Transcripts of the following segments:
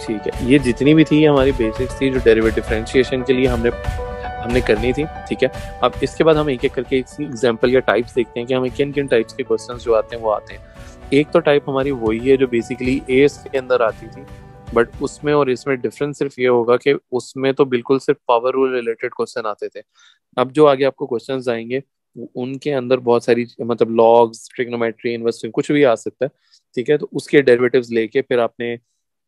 ठीक है, ये जितनी भी थी ये हमारी बेसिक्स थी जो डेरिवेटिव डिफरेंशिएशन के लिए हमने हमने करनी थी। ठीक है, अब इसके बाद हम एक एक करके एग्जांपल या टाइप्स देखते हैं कि हमें किन किन टाइप्स के क्वेश्चंस जो आते हैं वो आते हैं। एक तो टाइप हमारी वही है जो बेसिकली एएस के अंदर आती थी, बट उसमें और इसमें डिफरेंस सिर्फ ये होगा कि उसमें तो बिल्कुल सिर्फ पावर रूल रिलेटेड क्वेश्चन आते थे। अब जो आगे आपको क्वेश्चंस आएंगे उनके अंदर बहुत सारी मतलब लॉग्स, ट्रिग्नोमेट्री, इन्वर्स, कुछ भी आ सकता है। ठीक है, तो उसके डेरिवेटिव्स लेके फिर आपने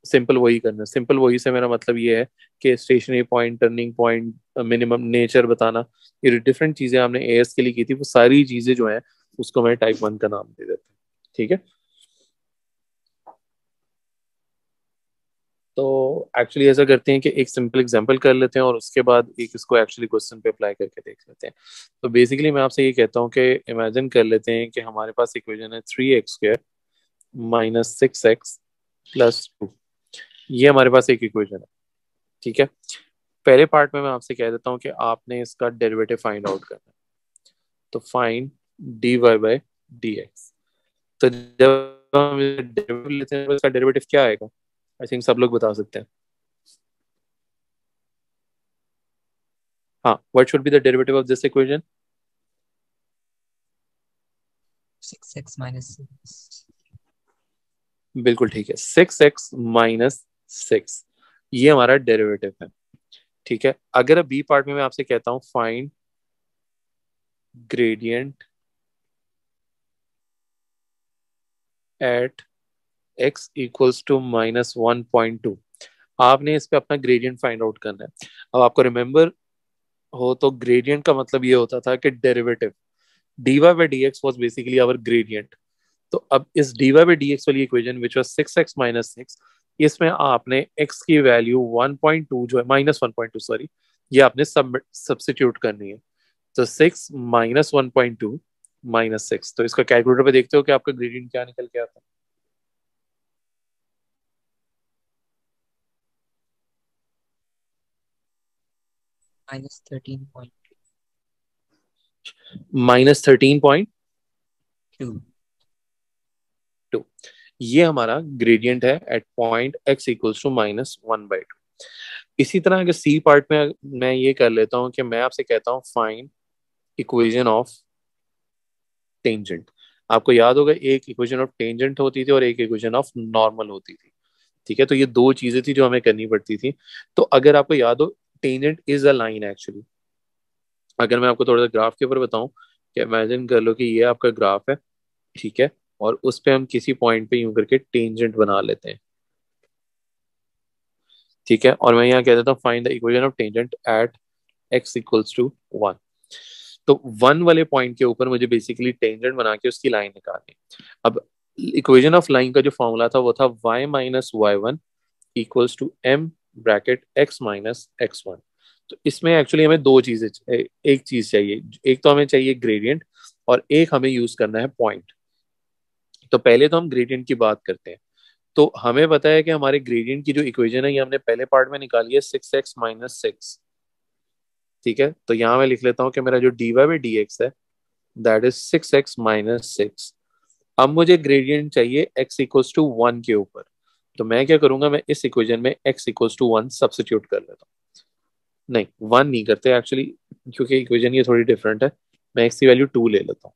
सिंपल वही करना है। सिंपल वही से मेरा मतलब ये है कि stationary point, turning point, minimum, nature बताना, ये डिफरेंट चीजें हमने एएस के लिए की थी, वो सारी चीजें जो है उसको मैं टाइप 1 का नाम दे देता हूँ। ठीक है, तो एक्चुअली ऐसा करते हैं कि एक सिंपल एग्जांपल कर लेते हैं और उसके बाद एक इसको एक्चुअली क्वेश्चन पे अप्लाई करके देख लेते हैं। तो बेसिकली मैं आपसे ये कहता हूँ कि इमेजिन कर लेते हैं कि हमारे पास इक्वेशन है 3x² माइनस 6x प्लस 2। ये हमारे पास एक इक्वेशन है। ठीक है, पहले पार्ट में मैं आपसे कह देता हूँ कि आपने इसका डेरिवेटिव फाइंड आउट करना है। तो फाइंड dy बाई dx। तो जब हम डेरिवेटिव लेते हैं तो इसका डेरिवेटिव क्या आएगा? आई थिंक सब लोग बता सकते हैं। हाँ, what should be the derivative of this equation? 6x minus 6। बिल्कुल ठीक है, 6x माइनस 6, ये हमारा डेरिवेटिव है। ठीक है, अगर बी पार्ट में मैं आपसे कहता हूं find gradient at x equals to -1.2, आपने इस पे अपना ग्रेडियंट फाइंड आउट करना है। अब आपको रिमेंबर हो तो ग्रेडियंट का मतलब ये होता था कि derivative dy by dx was basically our gradient. तो अब इस dy बाई dx वाली equation which was 6x minus 6, इसमें आपने x की वैल्यू 1.2 जो है -1.2 सॉरी, ये आपने सब्स्टिट्यूट करनी है। तो 6 माइनस 1.2 माइनस 6, तो इसका कैलकुलेटर पे देखते हो कि आपका ग्रेडियंट क्या निकल के आता है? -13.2। -13.2। ये हमारा ग्रेडियंट है at point x equals to -1/2। इसी तरह अगर सी पार्ट में मैं ये कर लेता हूँ कि मैं आपसे कहता हूँ फाइंड इक्वेशन ऑफ टेंजेंट। आपको याद होगा एक इक्वेशन ऑफ टेंजेंट होती थी और एक इक्वेशन ऑफ नॉर्मल होती थी। ठीक है, तो ये दो चीजें थी जो हमें करनी पड़ती थी। तो अगर आपको याद हो, tangent is a line actually. अगर मैं आपको थोड़ा सा ग्राफ के ऊपर बताऊं कि इमेजिन कर लो कि ये आपका ग्राफ है। ठीक है, और उस पे हम किसी पॉइंट पे यूं करके टेंजेंट बना लेते हैं। ठीक है, और मैं यहाँ कह देता हूँ find the equation of tangent at x equals to 1। तो 1 वाले पॉइंट के ऊपर मुझे बेसिकली टेंजेंट बना के उसकी लाइन निकालनी। अब इक्वेशन ऑफ लाइन का जो फॉर्मूला था वो था y minus y one equals to m bracket x minus x1। तो इसमें एक्चुअली हमें दो चीजें, एक चीज चाहिए। एक तो हमें चाहिए ग्रेडियंट और एक हमें यूज करना है पॉइंट। तो पहले तो हम ग्रेडियंट की बात करते हैं। तो हमें पता है कि हमारे ग्रेडियंट की जो इक्वेशन है ये हमने पहले पार्ट में निकाली है 6x माइनस 6। ठीक है, तो यहाँ मैं लिख लेता हूँ कि मेरा जो dy बाई डी एक्स है दैट इज 6x माइनस 6। अब मुझे ग्रेडियंट चाहिए x इक्वल्स टू 1 के ऊपर। तो मैं क्या करूंगा, मैं इस इक्वेशन में x इक्वल्स टू 1 सब्स्टिट्यूट कर लेता हूँ। नहीं, 1 नहीं करते एक्चुअली, क्योंकि इक्वेशन ये थोड़ी डिफरेंट है। मैं x की वैल्यू 2 ले लेता हूँ।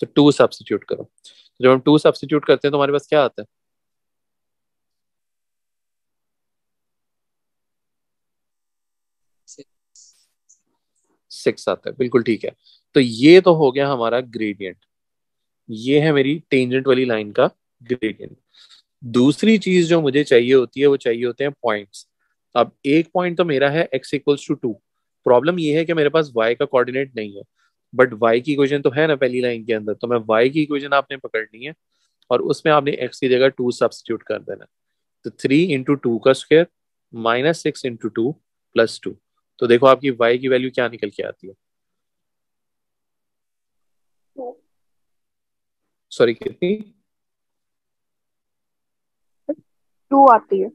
तो 2 सब्स्टिट्यूट करो। तो जब हम 2 सब्स्टिट्यूट करते हैं तो हमारे पास क्या आता है? 6 आता है, बिल्कुल ठीक है। तो ये तो हो गया हमारा ग्रेडियंट। ये है मेरी टेंजेंट वाली लाइन का ग्रेडियंट। दूसरी चीज जो मुझे चाहिए होती है वो चाहिए होते हैं पॉइंट्स। अब एक पॉइंट तो मेरा है x इक्वल्स टू 2। प्रॉब्लम ये है कि मेरे पास y का कोऑर्डिनेट नहीं है, बट y की इक्वेशन तो है ना पहली लाइन के अंदर। तो मैं y की इक्वेशन आपने पकड़नी है और उसमें आपने x की जगह 2 सब्स्टिट्यूट कर देना है। तो 3 इंटू 2 का स्क्वायर माइनस 6 इंटू 2 प्लस 2। तो देखो आपकी y की वैल्यू क्या निकल के आती है? सॉरी, कितनी? 2 आती है।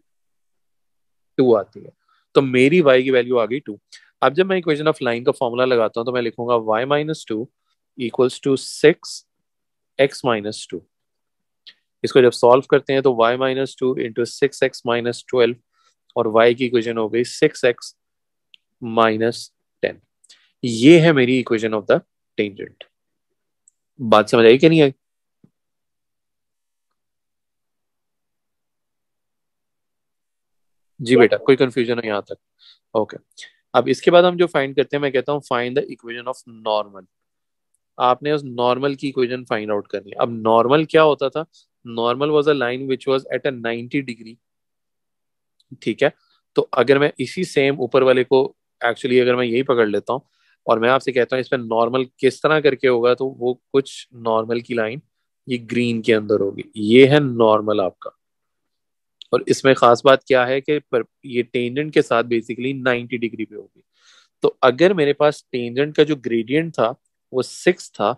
2 आती है। तो मेरी y की वैल्यू आ गई 2। अब जब मैं इक्वेशन ऑफ लाइन का फॉर्मूला लगाता हूं तो मैं लिखूंगा y-2 इक्वल्स टू 6x-2। इसको जब सॉल्व करते हैं तो y minus two into six x minus 12 और y की इक्वेशन हो गई 6x माइनस 10। ये है मेरी इक्वेशन ऑफ द टेंजेंट। बात समझ आई कि नहीं आई? जी Yes, बेटा, sir. कोई कंफ्यूजन है यहाँ तक? ओके। अब इसके बाद हम जो फाइंड करते हैं, मैं कहता हूँ find the equation of normal. आपने उस नॉर्मल की इक्वेशन फाइंड आउट करनी है। अब नॉर्मल क्या होता था? Normal was a line which was at a 90 degree. ठीक है, तो अगर मैं इसी सेम ऊपर वाले को, एक्चुअली अगर मैं यही पकड़ लेता हूँ और मैं आपसे कहता हूँ इसमें नॉर्मल किस तरह करके होगा, तो वो कुछ नॉर्मल की लाइन ये ग्रीन के अंदर होगी। ये है नॉर्मल आपका। और इसमें खास बात क्या है कि ये टेंजेंट के साथ बेसिकली 90 डिग्री पे होगी। तो अगर मेरे पास टेंजेंट का जो ग्रेडियंट था वो 6 था,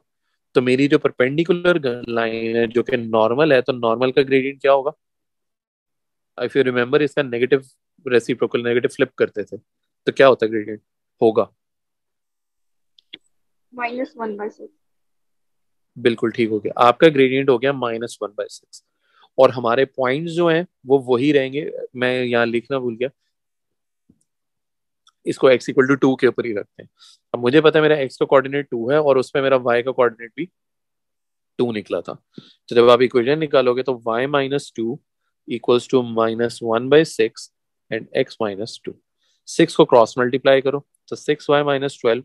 तो मेरी जो परपेंडिकुलर लाइन है जो कि नॉर्मल है, तो नॉर्मल का ग्रेडियंट क्या होगा? इफ यू रिमेम्बर, इसका नेगेटिव रेसिप्रोकल, नेगेटिव फ्लिप करते थे, तो क्या होता है ग्रेडियंट? होगा। -1/6. बिल्कुल ठीक हो गया, आपका ग्रेडियंट हो गया -1/6। और हमारे पॉइंट्स जो हैं वो वही रहेंगे। मैं यहाँ लिखना भूल गया, इसको x इक्वल टू 2 के ऊपर ही रखते हैं। अब मुझे पता है मेरा x का कोऑर्डिनेट 2 है और उसमें मेरा y का कोऑर्डिनेट भी 2 निकला था। तो जब आप इक्वेशन निकालोगे तो y minus two equals to -1/6 and x minus two. 6 को क्रॉस मल्टीप्लाई करो तो 6y minus 12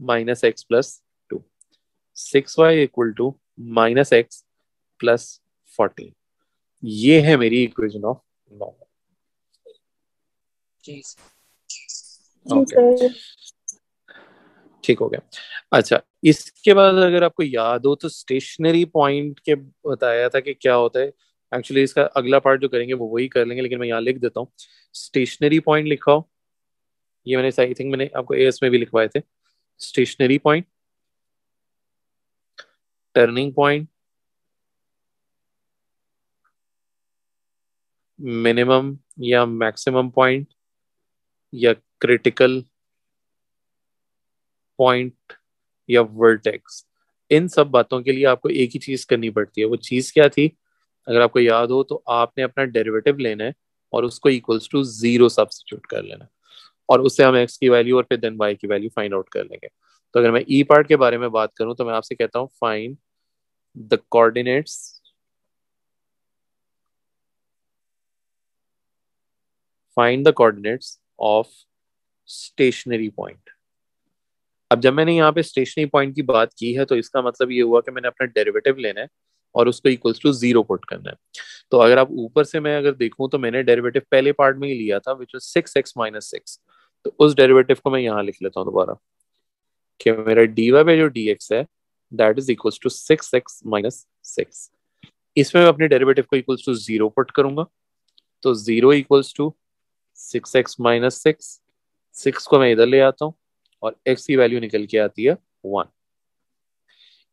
minus x plus 2। 6y equal to -x plus 14। ये है मेरी इक्वेशन ऑफ नॉर्मल। जी जी ओके, सर. ठीक हो गया। अच्छा, इसके बाद अगर आपको याद हो तो स्टेशनरी पॉइंट के बताया था कि क्या होता है। एक्चुअली इसका अगला पार्ट जो करेंगे वो वही कर लेंगे, लेकिन मैं यहाँ लिख देता हूँ। स्टेशनरी पॉइंट लिखा हो, ये मैंने आई थिंक मैंने आपको एएस में भी लिखवाए थे। Stationary point, turning point, minimum या मैक्सिमम पॉइंट, या क्रिटिकल पॉइंट, या वर्टेक्स। इन सब बातों के लिए आपको एक ही चीज करनी पड़ती है। वो चीज क्या थी? अगर आपको याद हो तो आपने अपना डेरिवेटिव लेना है और उसको इक्वल्स टू 0 सब्स्टिट्यूट कर लेना है, और उससे हम एक्स की वैल्यू और फिर देन वाई की वैल्यू फाइंड आउट कर लेंगे। तो अगर मैं ई पार्ट के बारे में बात करूं तो मैं आपसे कहता हूं find the coordinates find the coordinates of stationary point. अब जब मैंने यहाँ पे स्टेशनरी पॉइंट की बात की है तो इसका मतलब ये हुआ कि मैंने अपना डेरिवेटिव लेना है और उसको इक्वल्स टू 0 पुट करना है। तो अगर आप ऊपर से मैं अगर देखूं तो मैंने डेरिवेटिव पहले पार्ट में ही लिया था विच वाज 6x माइनस 6। तो उस डेरिवेटिव को मैं यहाँ लिख लेता हूँ दोबारा कि मेरा dy बाई जो dx है that is equals to 6x minus 6। इसमें मैं अपने डेरिवेटिव को इक्वल्स टू 0 पुट करूंगा, तो 0 इक्वल्स टू 6x माइनस 6। 6 को मैं इधर ले आता हूँ और x की वैल्यू निकल के आती है 1।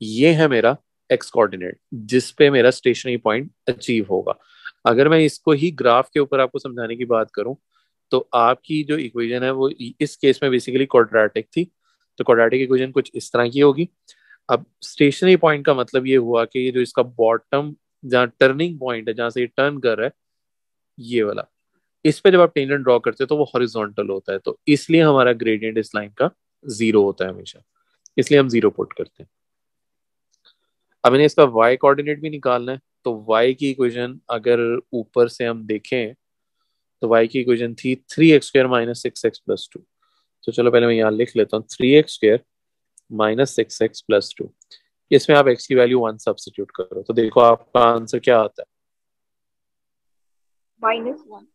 ये है मेरा x कोऑर्डिनेट जिस पे मेरा स्टेशनरी पॉइंट अचीव होगा। अगर मैं इसको ही ग्राफ के ऊपर आपको समझाने की बात करूं तो आपकी जो इक्वेशन है वो इस केस में बेसिकली क्वाड्रेटिक थी। तो क्वाड्रेटिक इक्वेशन कुछ इस तरह की होगी। अब स्टेशनरी पॉइंट का मतलब ये हुआ कि ये जो इसका बॉटम, जहाँ टर्निंग पॉइंट है, जहां से ये टर्न कर रहा है, ये वाला, इस पे जब आप टेंजेंट ड्रॉ करते हो तो वो हॉरिजॉन्टल होता है। तो इसलिए हमारा ग्रेडियंट इस लाइन का 0 होता है हमेशा, इसलिए हम 0 पुट करते हैं। अब इन्हें इसका y कोऑर्डिनेट भी निकालना है। तो y की इक्वेशन अगर ऊपर से हम देखें तो y की इक्वेशन थी 3x² माइनस 6x प्लस 2। तो चलो पहले मैं यहाँ लिख लेता हूँ 3x² माइनस 6x प्लस 2। इसमें आप x की वैल्यू 1 सब्स्टिट्यूट करो तो देखो आपका आंसर क्या आता है? -1.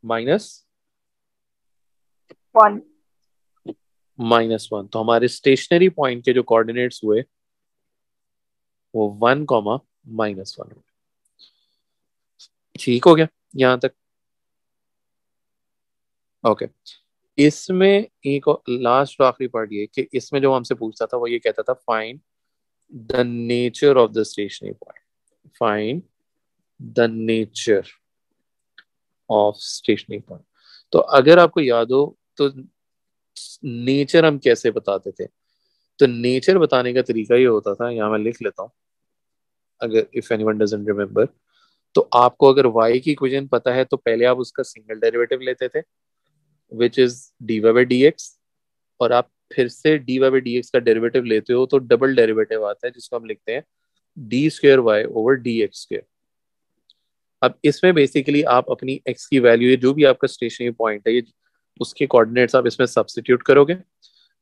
माइनस 1. -1। तो हमारे स्टेशनरी पॉइंट के जो कोऑर्डिनेट्स हुए वो 1, -1। ठीक हो गया यहाँ तक? ओके। इसमें एक लास्ट आखिरी पार्ट ये कि इसमें जो हमसे पूछता था वो ये कहता था find the nature of the stationary point. Find the nature of stationary point. तो अगर आपको याद हो तो नेचर हम कैसे बताते थे? तो नेचर बताने का तरीका ये होता था, यहाँ मैं लिख लेता हूँ। अगर इफ एनीवन डजंट रिमेम्बर, तो आपको अगर y की इक्वेशन पता है तो पहले आप उसका सिंगल डेरिवेटिव लेते थे which is dy by d x, और आप फिर से dy बाई डी एक्स का डेरिवेटिव लेते हो तो डबल डेरिवेटिव आता है जिसको हम लिखते हैं d square y over d x square. अब इसमें बेसिकली आप अपनी x की वैल्यू, ये जो भी आपका स्टेशनरी पॉइंट है, ये उसके कोऑर्डिनेट्स आप इसमें सब्स्टिट्यूट करोगे।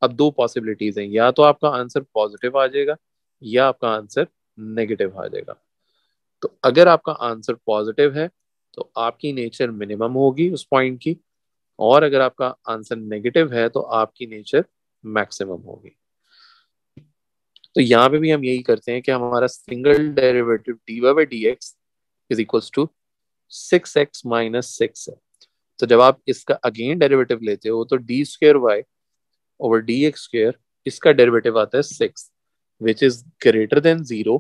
अब दो पॉसिबिलिटीज हैं, या तो आपका आंसर पॉजिटिव आ जाएगा या आपका आंसर नेगेटिव आ जाएगा। तो अगर आपका आंसर पॉजिटिव है तो आपकी नेचर मिनिमम होगी उस पॉइंट की, और अगर आपका आंसर नेगेटिव है तो आपकी नेचर मैक्सिमम होगी। तो यहाँ पे भी हम यही करते हैं कि हमारा single derivative dy by d x is equals to 6x minus 6 है। तो जब आप इसका अगेन डेरिवेटिव लेते हो तो d square y over d x square, इसका डेरिवेटिव आता है 6 विच इज ग्रेटर देन 0।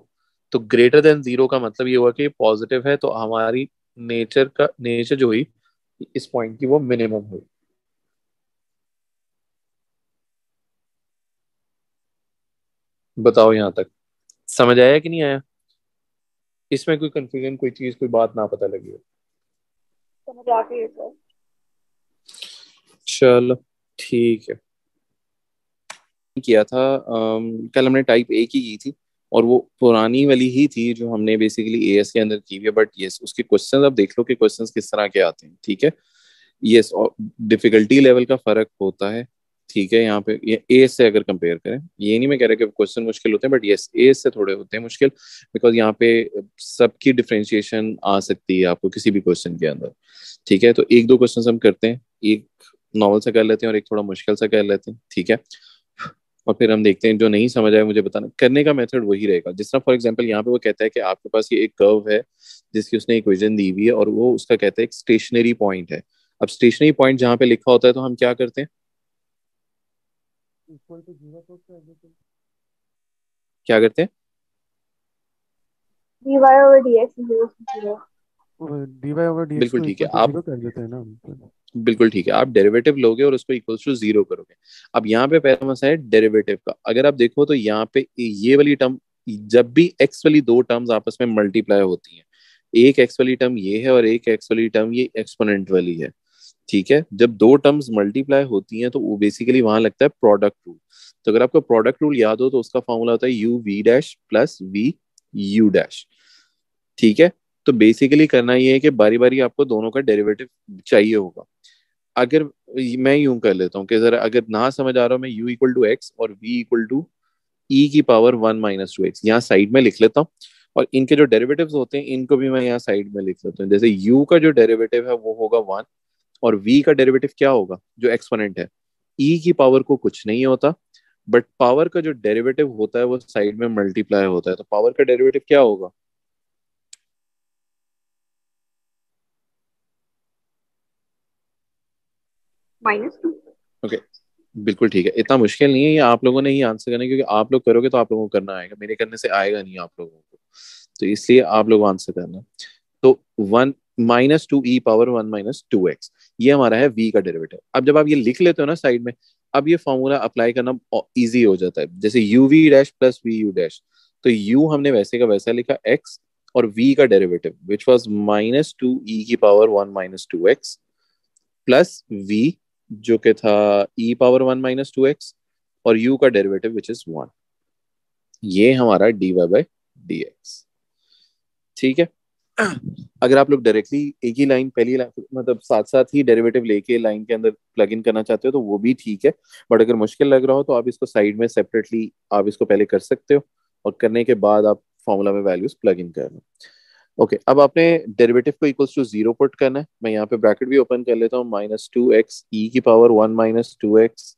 तो ग्रेटर देन 0 का मतलब ये हुआ कि पॉजिटिव है, तो हमारी नेचर जो हुई इस पॉइंट की वो मिनिमम हुई। बताओ यहाँ तक समझ आया कि नहीं आया? इसमें कोई कंफ्यूजन, कोई चीज, कोई बात ना पता लगी हो? समझ आ गई है सर। चलो ठीक है। किया था कल हमने टाइप ए की थी, और वो पुरानी वाली ही थी जो हमने बेसिकली एएस के अंदर की हुई है। बट यस, उसके क्वेश्चंस अब देख लो कि क्वेश्चंस किस तरह के आते हैं, ठीक है। यस, और डिफिकल्टी लेवल का फर्क होता है, ठीक है। यहाँ पे ये एएस से अगर कंपेयर करें, ये नहीं मैं कह रहा कि क्वेश्चन मुश्किल होते हैं, बट यस एएस से थोड़े होते हैं मुश्किल, बिकॉज यहाँ पे सबकी डिफ्रेंशिएशन आ सकती है आपको किसी भी क्वेश्चन के अंदर, ठीक है। तो एक दो क्वेश्चन हम करते हैं, एक नॉर्मल सा कर लेते हैं और एक थोड़ा मुश्किल सा कर लेते हैं, ठीक है। और फिर हम देखते हैं, जो नहीं समझ आए मुझे बताना। करने का मेथड वही रहेगा। जिस तरह फॉर एग्जांपल यहाँ पे वो कहता है कि आपके पास ये एक कर्व है जिसकी उसने इक्वेशन दी हुई है, और वो उसका कहता है एक स्टेशनरी पॉइंट है। अब स्टेशनरी पॉइंट जहाँ पे लिखा होता है तो हम क्या करते हैं, क्या करते हैं, dy over dx is equal to 0। dy over dx बिल्कुल को ठीक है। equal to आप 0 कर देते हैं ना हम। बिल्कुल ठीक है, आप डेरिवेटिव लोगे और उसको इक्वल्स टू 0 करोगे। अब यहाँ पे पहला मसला है डेरिवेटिव का। अगर आप देखो तो यहाँ पे ये वाली टर्म, जब भी एक्स वाली दो टर्म्स आपस में मल्टीप्लाई होती हैं, एक एक्स वाली टर्म ये है और एक एक्स वाली टर्म ये एक्सपोनेंट वाली है, ठीक है। जब दो टर्म्स मल्टीप्लाई होती हैं तो वो बेसिकली वहां लगता है प्रोडक्ट रूल। तो अगर आपको प्रोडक्ट रूल याद हो तो उसका फॉर्मूला होता है u v dash plus v u dash, ठीक है। तो बेसिकली करना ये है कि बारी बारी आपको दोनों का डेरिवेटिव चाहिए होगा। अगर मैं यूं कर लेता हूँ कि जरा अगर ना समझ आ रहा हो, मैं u इक्वल टू एक्स और v इक्वल टू ई की पावर 1 माइनस टू एक्स यहाँ साइड में लिख लेता हूँ, और इनके जो डेरिवेटिव्स होते हैं इनको भी मैं यहाँ साइड में लिख लेता हूँ। जैसे u का जो डेरिवेटिव है वो होगा 1, और v का डेरिवेटिव क्या होगा जो एक्सपोनेंट है, e की पावर को कुछ नहीं होता, बट पावर का जो डेरिवेटिव होता है वो साइड में मल्टीप्लाई होता है। तो पावर का डेरिवेटिव क्या होगा, -2। ओके बिल्कुल ठीक है। इतना मुश्किल नहीं है, ये आप लोगों ने ही आंसर करना है, क्योंकि आप लोग करोगे तो आप लोगों को करना आएगा, मेरे करने से आएगा नहीं आप लोगों को, तो इसलिए आप लोग आंसर करना। तो 1 माइनस टू ई पावर 1 माइनस टू एक्स, ये हमारा है v का डेरिवेटिव। अब जब आप ये लिख लेते हो ना साइड में, अब ये फॉर्मूला अप्लाई करना इजी हो जाता है। जैसे u v dash plus v u dash, तो u हमने वैसे का वैसा लिखा x, और v का derivative which was minus two e की power 1 minus two x plus v जो कि था e power 1 minus two x, और u का डेरिवेटिव विच इज 1। ये हमारा dy बाई डी एक्स, ठीक है। अगर आप लोग डायरेक्टली एक ही लाइन, पहली लाइन मतलब साथ साथ ही डेरिवेटिव लेके लाइन के अंदर प्लग इन करना चाहते हो तो वो भी ठीक है, बट अगर मुश्किल लग रहा हो तो आप इसको साइड में सेपरेटली आप इसको पहले कर सकते हो, और करने के बाद आप फॉर्मूला में वैल्यूज प्लग इन करना। ओके, अब आपने डेरिवेटिव को इक्वल्स टू 0 पुट करना है। मैं यहाँ पे ब्रैकेट भी ओपन कर लेता हूँ, माइनस टू एक्स ई की पावर 1 माइनस टू एक्स,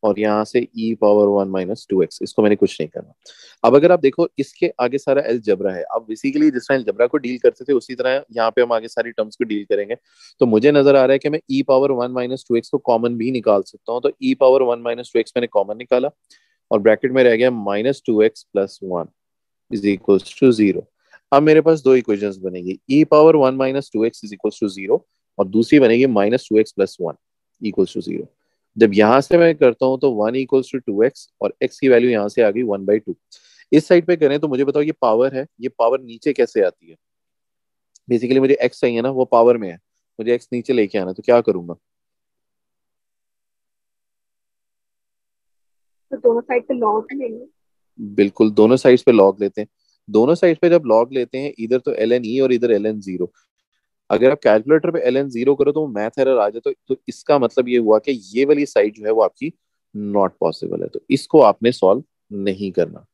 और यहाँ से e power 1 minus two x, इसको मैंने कुछ नहीं करना। अब अगर आप देखो इसके आगे सारा अलजेब्रा है। अब बेसिकली जिस तरह अलजेब्रा को डील करते थे उसी तरह यहाँ पे हम आगे सारी टर्म्स को डील करेंगे। तो मुझे नजर आ रहा है कि मैं e power 1 minus two x को कॉमन भी निकाल सकता हूँ। तो e power 1 minus two x मैंने कॉमन निकाला, और ब्रैकेट में रह गया minus two x plus 1 is equal to 0। अब मेरे पास दो इक्वेशंस बनेगी, e power 1 minus two x is equal to 0, और दूसरी बनेगी minus two x plus 1 equal to 0। जब यहां से मैं करता हूं तो 1 इक्वल्स टू टू एक्स, और x की वैल्यू यहां से आ गई 1 बाई टू। इस साइड पे करें तो मुझे बताओ, ये पावर है, ये पावर नीचे कैसे आती है? बेसिकली मुझे एक्स चाहिए ना, वो पावर में है, मुझे एक्स नीचे लेके आना, तो क्या करूंगा? तो दोनों साइड पे लॉग लेंगे। बिल्कुल, दोनों साइड्स पे लॉग लेते हैं। दोनों साइड पे जब लॉग लेते हैं, इधर तो एल एन ई और इधर एल एन जीरो, अगर आप कैलकुलेटर पे एल एन जीरो करो तो मैथ एरर आ जाए, तो इसका मतलब ये हुआ कि ये वाली साइड जो है वो आपकी नॉट पॉसिबल है, तो इसको आपने सॉल्व नहीं करना।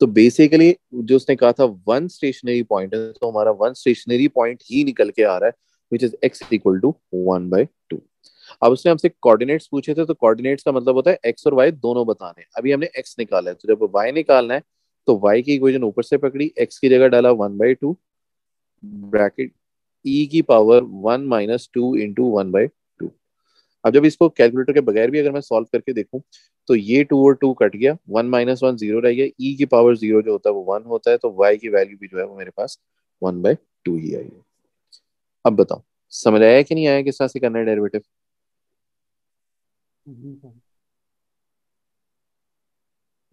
तो बेसिकली जो उसने कहा था वन स्टेशनरी पॉइंट है, तो हमारा वन स्टेशनरी पॉइंट ही निकल के आ रहा है, which is x equal to 1/2। अब उसने हमसे कोऑर्डिनेट्स पूछे थे, तो कोऑर्डिनेट्स का मतलब होता है एक्स और वाई दोनों बताने हैं। अभी हमने एक्स निकाला है, तो जब वाई निकालना है तो वाई की इक्वेशन ऊपर से पकड़ी, एक्स की जगह डाला 1/2 ब्रैकेट ई की पावर 1 - 2 × 1/2। अब जब इसको कैलकुलेटर के बगैर भी अगर मैं सॉल्व करके देखूं, तो ये 2 और 2 कट गया, 1 - 1 0 रह गया, ई की पावर 0 जो होता है वो 1 होता है, तो वाई की वैल्यू भी जो है वो मेरे पास 1/2 ही आई है। अब बताओ समझ आया कि नहीं आया, किस तरह से करना है डेरिवेटिव? जी सर।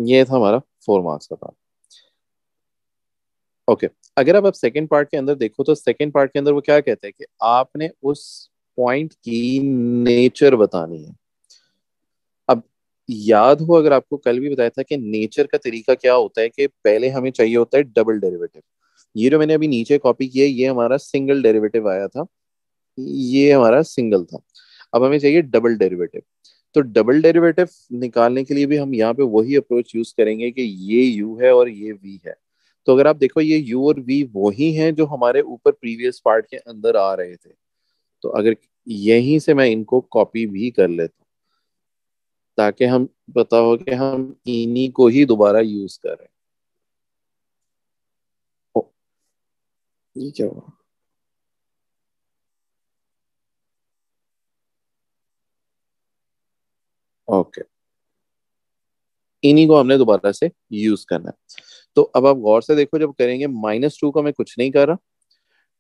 ये था हमारा 4 मार्क्स का पार्ट। ओके, अगर अब आप सेकंड पार्ट के अंदर देखो, तो सेकंड पार्ट के अंदर वो क्या कहते हैं कि आपने उस पॉइंट की नेचर बतानी है। अब याद हो, अगर आपको कल भी बताया था कि नेचर का तरीका क्या होता है, कि पहले हमें चाहिए होता है डबल डेरिवेटिव। ये जो मैंने अभी नीचे कॉपी किया है, ये हमारा सिंगल डेरिवेटिव आया था, ये हमारा सिंगल था। अब हमें चाहिए डबल डेरिवेटिव। तो डबल डेरिवेटिव निकालने के लिए भी हम यहाँ पे वही अप्रोच यूज करेंगे कि ये u है और ये v है। तो अगर आप देखो, ये u और v वही हैं जो हमारे ऊपर प्रीवियस पार्ट के अंदर आ रहे थे। तो अगर यहीं से मैं इनको कॉपी भी कर लेता हूँ, ताकि हम पता हो कि हम इन्हीं को ही दोबारा यूज कर रहे हैं। ओ, ये क्या हुआ? ओके, इन्हीं को हमने दोबारा से यूज करना है। तो अब आप गौर से देखो, जब करेंगे -2 का मैं कुछ नहीं कर रहा,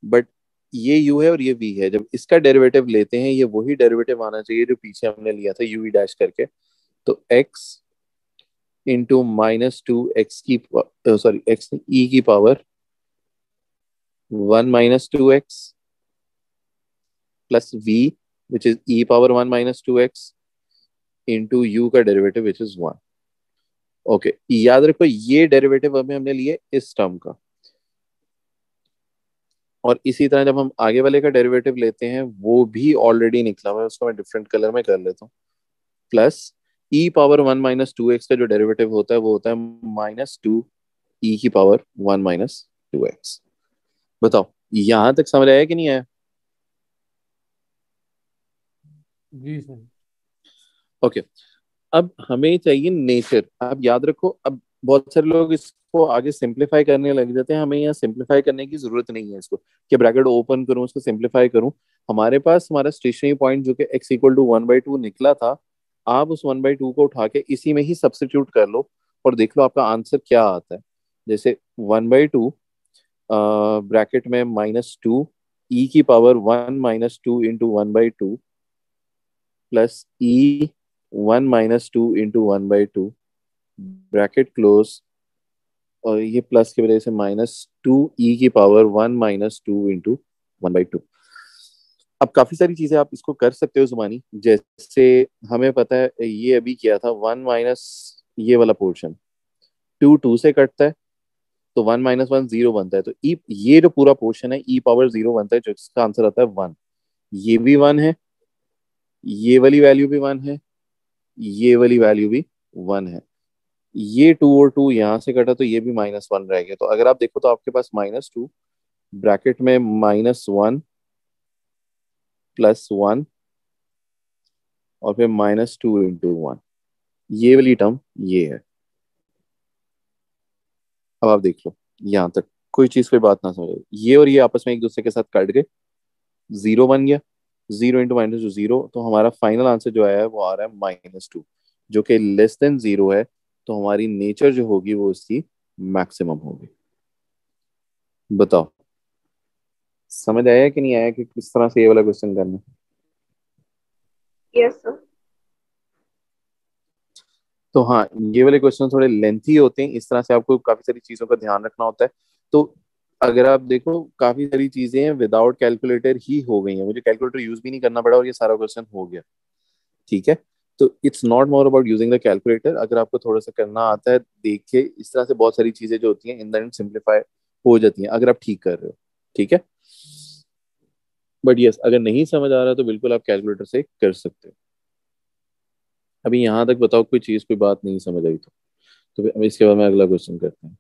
बट ये u है और ये v है, जब इसका डेरिवेटिव लेते हैं, ये वही डेरिवेटिव आना चाहिए जो पीछे हमने लिया था u डैश करके। तो x इंटू -2 x की, सॉरी x e की power 1 - 2 x plus v which is e power 1 - 2 x into u का डेरिवेटिव विच इज 1। ओके, याद रखो ये डेरिवेटिव अभी हमने लिए इस टर्म का, और इसी तरह जब हम आगे वाले का डेरिवेटिव लेते हैं, वो भी ऑलरेडी निकला हुआ है, उसको मैं डिफरेंट कलर में कर लेता हूँ। प्लस ई पावर 1 - 2 x का जो डेरिवेटिव होता है वो होता है -2 ई की पावर 1 - 2 x। बताओ यहां तक समझ आया कि नहीं आया? जी सर। ओके, अब हमें चाहिए नेचर। अब याद रखो, अब बहुत सारे लोग इसको आगे सिंप्लीफाई करने लग जाते हैं, हमें यहाँ सिंप्लीफाई करने की जरूरत नहीं है इसको, कि ब्रैकेट ओपन करूं उसको सिंप्लीफाई करूं। हमारे पास हमारा स्टेशनरी पॉइंट जो कि x इक्वल टू 1/2 निकला था, आप उस 1/2 को उठा के इसी में ही सब्स्टिट्यूट कर लो और देख लो आपका आंसर क्या आता है। जैसे 1/2 ब्रैकेट में -2 ई की पावर 1 - 2 इंटू 1/2 प्लस ई 1 - 2 इंटू 1/2 ब्रैकेट क्लोज, और ये प्लस की वजह से -2 ई की पावर 1 - 2 इंटू 1/2। अब काफी सारी चीजें आप इसको कर सकते हो जुबानी, जैसे हमें पता है ये अभी किया था 1 माइनस ये वाला पोर्शन, 2 से कटता है, तो 1 - 1 0 बनता है, तो ई ये जो पूरा पोर्शन है ई पावर 0 बनता है, जो इसका आंसर आता है 1। ये भी 1 है, ये वाली वैल्यू भी 1 है, ये वाली वैल्यू भी 1 है। ये 2 और 2 यहाँ से कटा, तो ये भी -1 रह गया। तो अगर आप देखो तो आपके पास -2 ब्रैकेट में -1 +1 और फिर -2 इंटू 1, ये वाली टर्म ये है। अब आप देख लो यहाँ तक, कोई चीज कोई बात ना समझो, ये और ये आपस में एक दूसरे के साथ कट गए, 0 बन गया, 0 इंटू -2 0, तो हमारा फाइनल आंसर जो आया है वो आ रहा है -2, जो कि लेस देन 0 है। तो हमारी नेचर जो होगी वो इसकी मैक्सिमम होगी। बताओ समझ आया कि नहीं आया कि किस तरह से ये वाला क्वेश्चन करना है? Yes sir. तो हाँ, ये वाले क्वेश्चन थोड़े लेंथी होते हैं, इस तरह से आपको काफी सारी चीजों का ध्यान रखना होता है। तो अगर आप देखो, काफी सारी चीजें हैं विदाउट कैलकुलेटर ही हो गई हैं, मुझे कैलकुलेटर यूज भी नहीं करना पड़ा और ये सारा क्वेश्चन हो गया। ठीक है, तो it's not more about using the calculator. अगर आपको थोड़ा सा करना आता है, देखिए इस तरह से बहुत सारी चीजें जो होती हैं इन द एंड सिंप्लीफाई हो जाती हैं अगर आप ठीक कर रहे हो। ठीक है, बट यस, अगर नहीं समझ आ रहा तो बिल्कुल आप कैलकुलेटर से कर सकते हो। अभी यहाँ तक बताओ, कोई चीज कोई बात नहीं समझ आई तो फिर इसके बाद में अगला क्वेश्चन करते हैं।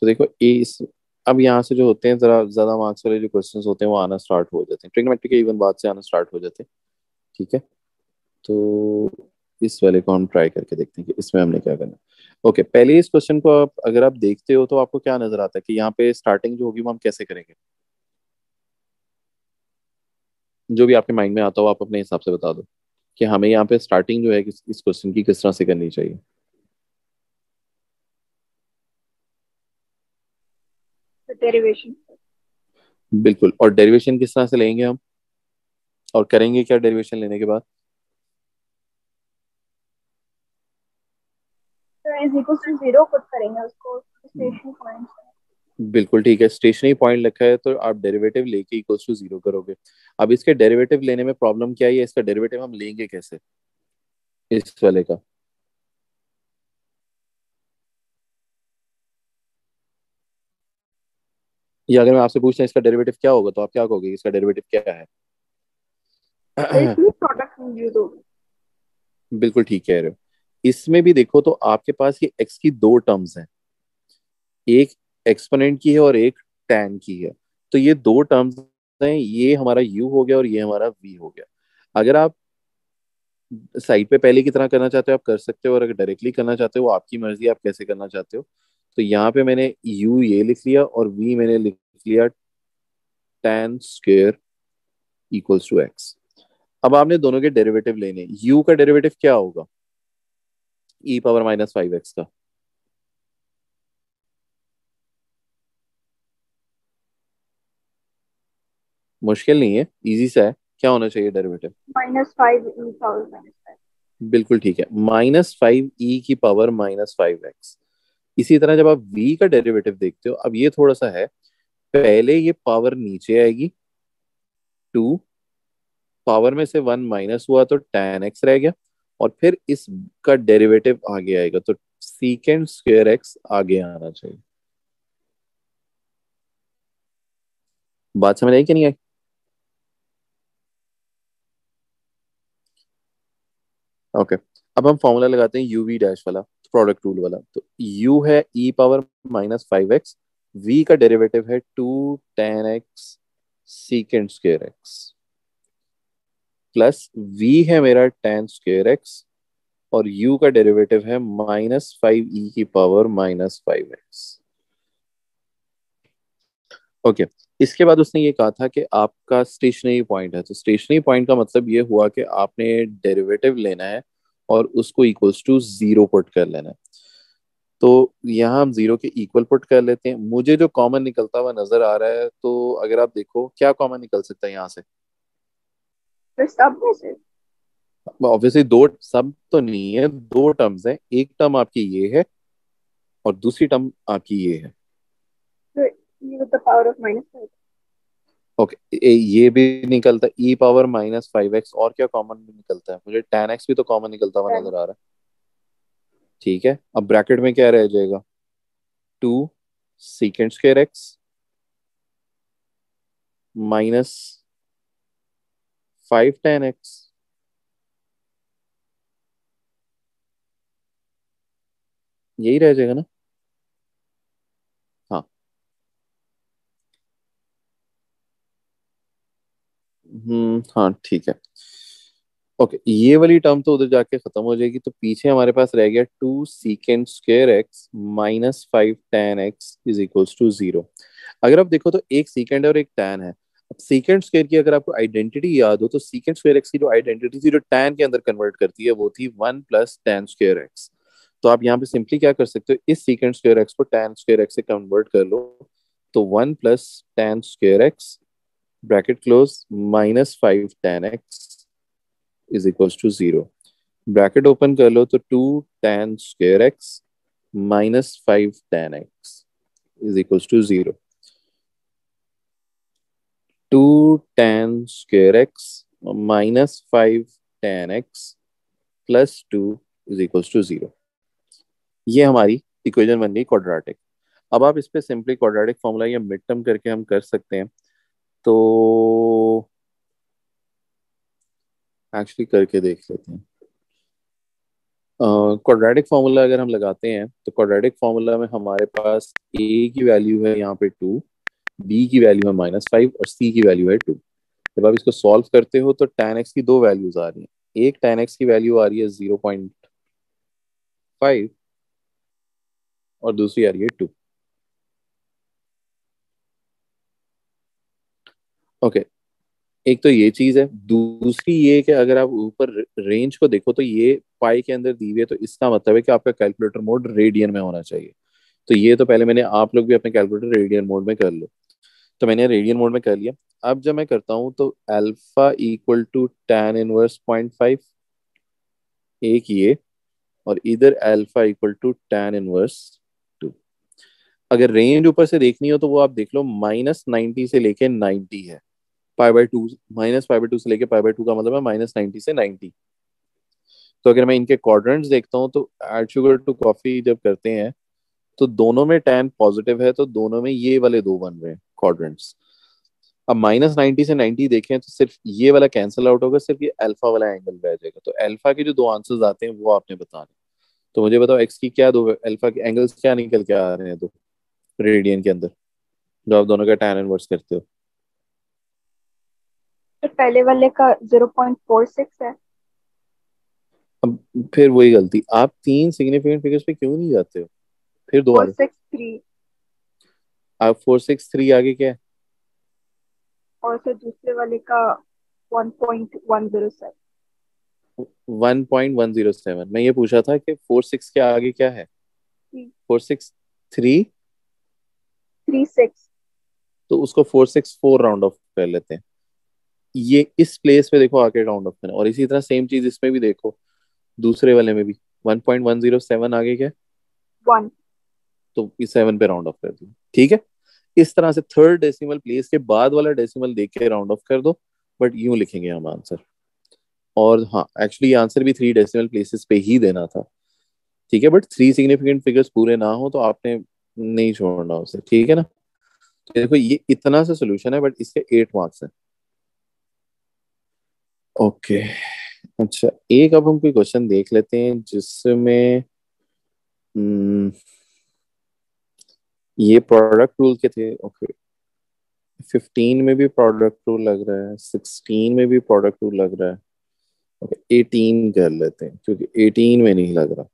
तो देखो इस, अब यहाँ से जो होते हैं जरा ज्यादा मार्क्स वाले जो क्वेश्चंस होते हैं वो आना स्टार्ट हो जाते हैं, ट्रिग्नोमेट्री के इवन बाद से आना स्टार्ट हो जाते हैं। ठीक है, तो इस वाले को हम ट्राई करके देखते हैं कि इसमें हमने क्या करना है। ओके, पहले इस क्वेश्चन को आप अगर आप देखते हो तो आपको क्या नजर आता है कि यहाँ पे स्टार्टिंग जो होगी वो हम कैसे करेंगे? जो भी आपके माइंड में आता हो आप अपने हिसाब से बता दो कि हमें यहाँ पे स्टार्टिंग जो है इस क्वेश्चन की किस तरह से करनी चाहिए। डेरिवेशन। बिल्कुल, और डेरिवेशन किस तरह से लेंगे हम, और करेंगे क्या डेरिवेशन लेने के बाद? तो इज इक्वल टू 0 पुट करेंगे उसको स्टेशनरी पॉइंट। बिल्कुल ठीक है, स्टेशनरी पॉइंट लिखा है तो आप डेरिवेटिव लेके इक्वल्स टू 0 करोगे। अब इसके डेरिवेटिव लेने में प्रॉब्लम क्या है, इसका डेरिवेटिव हम लेंगे कैसे इस वाले का? या अगर मैं आपसे पूछता इसका डेरिवेटिव क्या होगा तो आप क्या कहोगे, इसका डेरिवेटिव क्या है? इसलिए प्रोडक्ट यूज होगा। बिल्कुल ठीक कह रहे हो। इसमें भी देखो तो आपके पास ये x की दो टर्म्स हैं, एक एक्सपोनेंट की है और एक tan की है। तो ये दो टर्म्स हैं, ये हमारा u हो गया और ये हमारा v हो गया। अगर आप साइड पे पहले की तरह करना चाहते हो आप कर सकते हो, और अगर डायरेक्टली करना चाहते हो वो आपकी मर्जी, आप कैसे करना चाहते हो। तो यहाँ पे मैंने u ये लिख लिया और v मैंने लिख लिया tan square equals to x। अब आपने दोनों के डेरिवेटिव लेने, u का डेरिवेटिव क्या होगा e पावर माइनस 5x का? मुश्किल नहीं है, इजी सा है। क्या होना चाहिए डेरिवेटिव? -5 ई पावर -5। बिल्कुल ठीक है, -5e की पावर -5x। इसी तरह जब आप v का डेरिवेटिव देखते हो, अब ये थोड़ा सा है, पहले ये पावर नीचे आएगी 2, पावर में से 1 माइनस हुआ तो tan x रह गया, और फिर इसका डेरिवेटिव आगे आएगा तो सीकेंड स्क्वायर x आगे आना चाहिए। बात समझ आई कि नहीं आई? ओके, अब हम फॉर्मूला लगाते हैं यूवी डैश वाला, प्रोडक्ट रूल वाला। तो u है e पावर -5x, v का डेरिवेटिव है 2 tan x सीकेंड square x, plus v है मेरा tan स्क्वायर x, और u का डेरिवेटिव है -5e की पावर -5x। ओके, इसके बाद उसने ये कहा था कि आपका स्टेशनरी पॉइंट है, तो स्टेशनरी पॉइंट का मतलब ये हुआ कि आपने डेरिवेटिव लेना है और उसको इक्वल्स टू 0 पुट कर लेना है। तो यहाँ हम 0 के इक्वल पुट कर लेते हैं। मुझे जो कॉमन निकलता हुआ नजर आ रहा है, तो अगर आप देखो क्या कॉमन निकल सकता है यहाँ से? तो सब में से ऑब्वियसली दो, सब तो नहीं है, दो टर्म्स हैं, एक टर्म आपकी ये है और दूसरी टर्म आपकी ये है। तो e with the power of -5। Okay, ये भी निकलता है e पावर -5x, और क्या कॉमन निकलता है? मुझे tan x भी तो कॉमन निकलता हुआ नजर आ रहा है। ठीक है, अब ब्रैकेट में क्या रह जाएगा? 2 secant square x -5 tan x, यही रह जाएगा ना? हाँ। हाँ ठीक है। ओके, ये वाली टर्म तो उधर जाके खत्म हो जाएगी, तो पीछे हमारे पास रह गया 2 secant square x -5 tan x is equals to 0। अगर आप देखो तो एक सीकेंड है और एक टैन है। अब सीकेंड स्क्वायर की अगर आपको आइडेंटिटी याद हो, तो सीकेंड स्क्वायर एक्स की जो आइडेंटिटी थी जो टैन के अंदर कन्वर्ट करती है, वो थी 1 प्लस टैन स्क्वायर एक्स। तो आप यहाँ पे सिंपली क्या कर सकते हो, इस सीकेंड स्क्वायर एक्स को टैन स्क्वायर एक्स से कन्वर्ट कर लो। तो 1 plus tan square x bracket close -5 tan x is equals to 0। Bracket open कर लो तो 2 tan square x minus 5 tan x is equals to 0। 2 tan square x minus 5 tan x plus 2 is equals to 0। ये हमारी equation बन गई quadratic. अब आप इस पे सिंपली क्वाड्रेटिक फॉर्मूला या मिड टर्म करके हम कर सकते हैं। तो एक्चुअली करके देख लेते हैं। क्वाड्रेटिक फॉर्मूला अगर हम लगाते हैं तो क्वाड्रेटिक फॉर्मूला में हमारे पास a की वैल्यू है यहाँ पे 2, b की वैल्यू है -5 और c की वैल्यू है 2। जब आप इसको सॉल्व करते हो तो tan x की दो वैल्यूज आ रही हैं। एक tan x की वैल्यू आ रही है 0.5 और दूसरी आ रही है 2। ओके, एक तो ये चीज है। दूसरी ये कि अगर आप ऊपर रेंज को देखो तो ये पाई के अंदर दी हुई है, तो इसका मतलब है कि आपका कैलकुलेटर मोड रेडियन में होना चाहिए। तो ये तो पहले मैंने, आप लोग भी अपने कैलकुलेटर रेडियन मोड में कर लो। तो मैंने रेडियन मोड में कर लिया। अब जब मैं करता हूँ तो alpha equal to tan inverse 0.5 एक ये, और इधर alpha equal to tan inverse 2। अगर रेंज ऊपर से देखनी हो तो वो आप देख लो, -90 से लेके 90 है। π/2 -π/2 से लेके π/2 का मतलब है -90 से 90। तो अगर मैं इनके क्वाड्रेंट्स देखता हूँ तो एड शुगर टू कॉफी जब करते हैं तो दोनों में tan पॉजिटिव है, तो दोनों में ये वाले दो बन रहे हैं क्वाड्रेंट्स। अब -90 से 90 देखें तो सिर्फ ये वाला कैंसिल आउट होगा, सिर्फ ये अल्फा वाला एंगल रह जाएगा। तो अल्फा के जो दो आंसर्स आते हैं वो आपने बताने। तो मुझे बताओ एक्स की क्या दो अल्फा के एंगल्स क्या निकल के आ रहे हैं दो रेडियन के अंदर, जो आप दोनों का tan इनवर्स करते हो। तो पहले वाले का 0.46 है। अब फिर वही गलती, आप तीन सिग्निफिकेंट फिगर्स पे क्यों नहीं जाते हो? फिर दो आगे। 463 आप 463 आगे क्या है? और फिर दूसरे वाले का 1.107। 1.107। मैं ये पूछा था कि 46 के आगे क्या है? 463। 36। तो उसको 464 राउंड ऑफ कर लेते हैं। ये इस प्लेस पे देखो आके राउंड ऑफ करना, और इसी तरह सेम चीज इसमें भी देखो, दूसरे वाले में भी 1.107 आगे क्या है? 1। तो इस 7 पे राउंड ऑफ कर दो। ठीक है, इस तरह से थर्ड डेसिमल प्लेस के बाद वाला डेसिमल देख के राउंड ऑफ कर दो, बट यूं लिखेंगे हम आंसर। और हाँ, एक्चुअली आंसर भी 3 डेसिमल प्लेसेस पे ही देना था। ठीक है, बट 3 सिग्निफिकेंट फिगर्स पूरे ना हो तो आपने नहीं छोड़ना उसे। ठीक है ना? तो देखो ये इतना सा सोल्यूशन है, बट इसके 8 मार्क्स हैं। ओके, अच्छा एक अब हम कोई क्वेश्चन देख लेते हैं जिसमें हम्म, ये प्रोडक्ट रूल के थे। ओके, 15 में भी प्रोडक्ट रूल लग रहा है, 16 में भी प्रोडक्ट रूल लग रहा है। ओके, 18 कर लेते हैं क्योंकि 18 में नहीं लग रहा।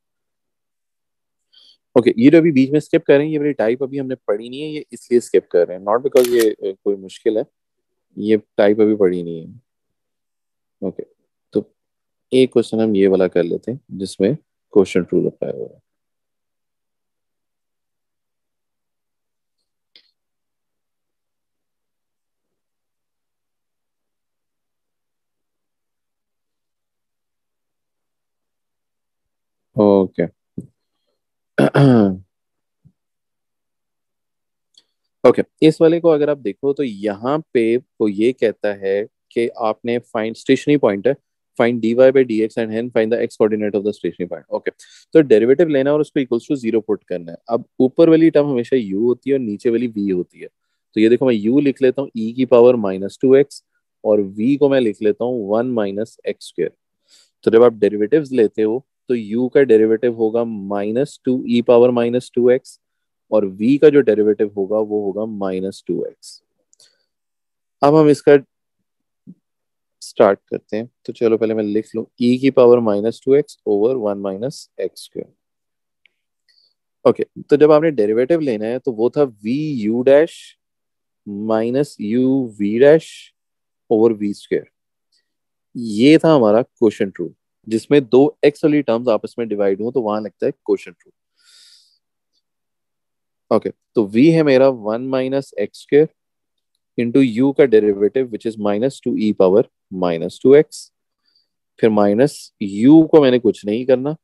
ओके, ये जो अभी बीच में स्किप कर रहे हैं, ये वाली टाइप अभी हमने पढ़ी नहीं है, ये इसलिए स्किप कर रहे हैं, नॉट बिकॉज ये कोई मुश्किल है। ये टाइप अभी पढ़ी नहीं है। ओके, तो एक क्वेश्चन हम ये वाला कर लेते हैं जिसमें क्वेश्चन रूल अप्लाई हो रहा है। ओके ओके, इस वाले को अगर आप देखो तो यहाँ पे वो ये कहता है कि आपने फाइंड स्टेशनरी पॉइंट है, find dy by dx and then find the x coordinate of the stationary point. Okay, तो डेरिवेटिव लेना है और उसको इक्वल्स टू 0 पुट करना है। अब ऊपर वाली टर्म हमेशा u होती है और नीचे वाली v होती है। तो ये देखो, मैं u लिख लेता हूँ e की पावर -2x, और v को मैं लिख लेता हूँ 1 - x²। तो जब आप डेरिवेटिव्स लेते हो तो u का डेरिवेटिव होगा -2e पावर -2x, और v का जो डेरिवेटिव होगा वो होगा -2x। अब हम इसका स्टार्ट करते हैं। तो चलो पहले मैं लिख लूं e की power -2x over 1 - x²। Okay, तो जब आपने डेरिवेटिव लेना है तो वो था v u dash minus u v dash over v²। ये था हमारा क्वोशंट रूल, जिसमें दो x वाली टर्म्स आपस में डिवाइड हो तो वहां लगता है क्वोशंट रूल। ओके, तो v है मेरा 1 - x² इंटू u का derivative which is -2e power -2x, फिर माइनस u को मैंने कुछ नहीं करना,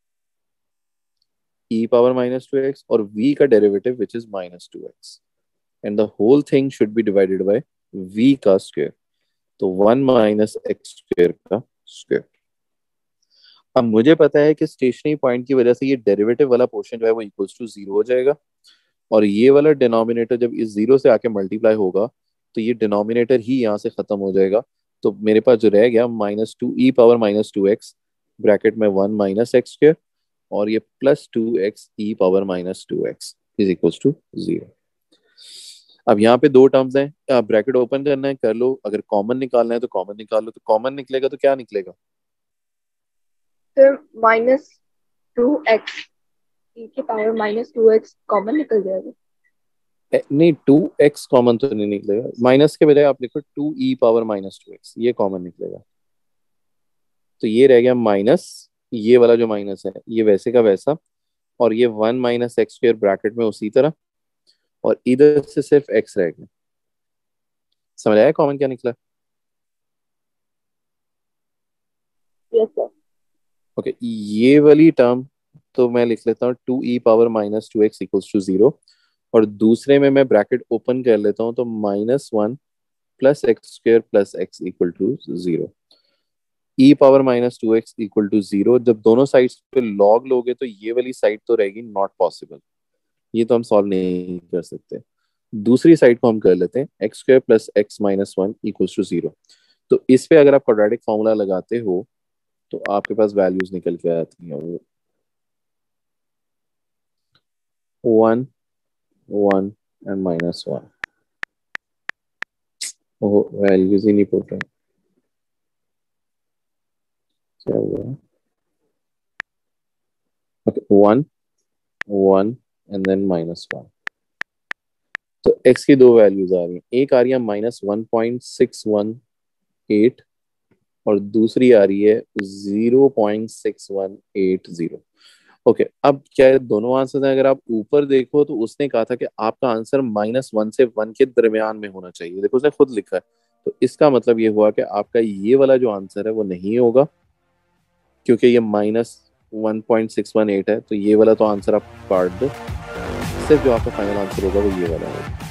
e पावर -2x, और v का derivative which is -2x, and the whole thing should be divided by v का स्क्वायर, तो 1 माइनस एक्स स्क्वायर का स्क्वायर। अब मुझे पता है कि स्टेशनरी पॉइंट की वजह से ये डेरिवेटिव वाला पोर्शन जो है वो इक्वल्स टू 0 हो जाएगा, और ये वाला डिनोमिनेटर जब इस 0 से आके मल्टीप्लाई होगा तो ये डिनोमिनेटर ही यहाँ से खत्म हो जाएगा। तो मेरे पास जो रह गया -2e पावर -2x ब्रैकेट में 1 माइनस एक्स स्क्वायर, और ये +2x e power -2x is equals to 0। अब यहाँ पे दो टर्म्स हैं, ब्रैकेट ओपन करना है कर लो, अगर कॉमन निकालना है तो कॉमन निकाल लो। तो कॉमन निकलेगा तो क्या निकलेगा? फिर -2x e की पावर -2x कॉमन निकल जाएगा। नहीं, 2x कॉमन तो नहीं निकलेगा, माइनस के बजाय आप लिखो 2e पावर -2x, ये कॉमन निकलेगा। तो ये रह गया माइनस, ये वाला जो माइनस है ये वैसे का वैसा, और ये 1 माइनस एक्स स्क्वायर ब्रैकेट में उसी तरह, और इधर से सिर्फ x रह गया। समझ आया कॉमन क्या निकला? Yes sir. ओके, ये वाली टर्म तो मैं लिख लेता हूँ 2e power -2x equals to 0, और दूसरे में मैं ब्रैकेट ओपन कर लेता हूँ तो -1 plus x square plus x equal to 0, e power -2x equal to 0। जब दोनों साइड्स पे लॉग लोगे तो ये वाली साइड तो रहेगी नॉट पॉसिबल, ये तो हम सॉल्व नहीं कर सकते। दूसरी साइड को हम कर लेते हैं x square plus x minus 1 equals to 0। तो इस पे अगर आप क्वाड्रेटिक फॉर्मूला लगाते हो तो आपके पास वैल्यूज निकल के आती हैं, वो 1 1 एंड -1। ओह, वैल्यूज ही नहीं पुट रहे, क्या हुआ? Okay, 1 1 and then -1। तो x की दो वैल्यूज आ रही हैं, एक आ रही है -1.618 और दूसरी आ रही है 0.6180। ओके, अब क्या है, दोनों आंसर हैं। अगर आप ऊपर देखो तो उसने कहा था कि आपका आंसर -1 से 1 के दरमियान में होना चाहिए, देखो उसने खुद लिखा है। तो इसका मतलब ये हुआ कि आपका ये वाला जो आंसर है वो नहीं होगा, क्योंकि ये -1.618 है। तो ये वाला तो आंसर आप काट दो, सिर्फ जो आपका फाइनल आंसर होगा वो ये वाला होगा।